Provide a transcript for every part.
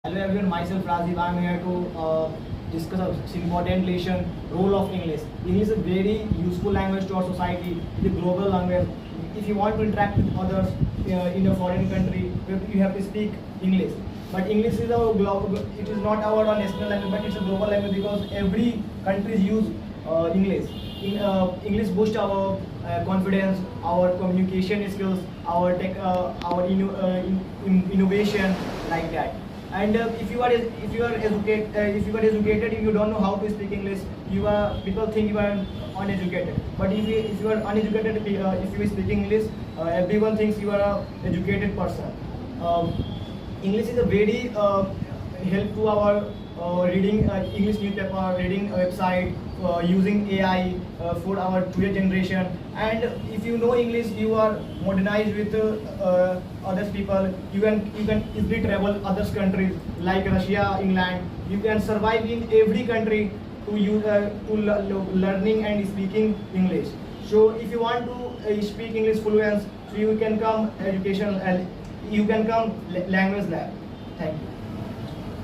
Hello everyone, myself Rajiv. I'm here to discuss a important lesson, role of English. English is a very useful language to our society. It's a global language. If you want to interact with others in a foreign country, you have to speak English. But English is a global. It is not our national language, but it's a global language because every country use English. English boosts our confidence, our communication skills, our innovation, like that. And if you are educated, if you don't know how to speak English, people think you are uneducated. But if you are uneducated, if you speak English, everyone thinks you are a educated person. English is a very help to our reading English newspaper, reading website, using AI for our today generation. And if you know English, you are modernized with other people. You can easily travel other countries like Russia, England. You can survive in every country learning and speaking English. So if you want to speak English fluent, so you can come you can come language lab. Thank you.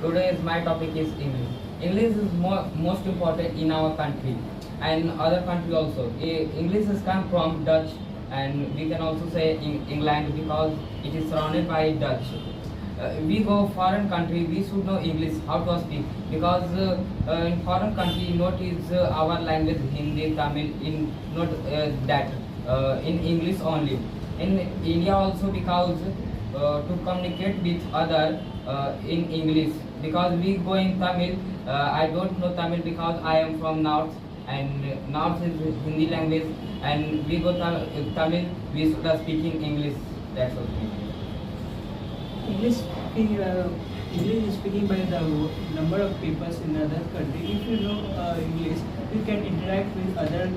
Today's my topic is English. English is most important in our country and other country also. English has come from Dutch, and we can also say in England because it is surrounded by Dutch. We go foreign country, we should know English, how to speak, because in foreign country not is our language Hindi, Tamil, in not that in English only. In India also because to communicate with other in English, because we go in Tamil. I don't know Tamil because I am from North, and North is Hindi language, and we go Tamil, we should speak in English. That's all. English is speaking by the number of people in other country. If you know English, you can interact with other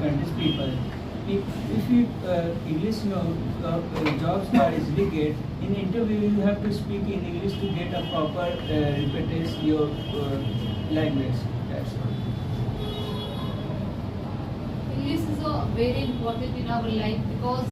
countries' people. If you English know, jobs are easily get. In interview, you have to speak in English to get a proper reputation your language. That's all. English is very important in our life because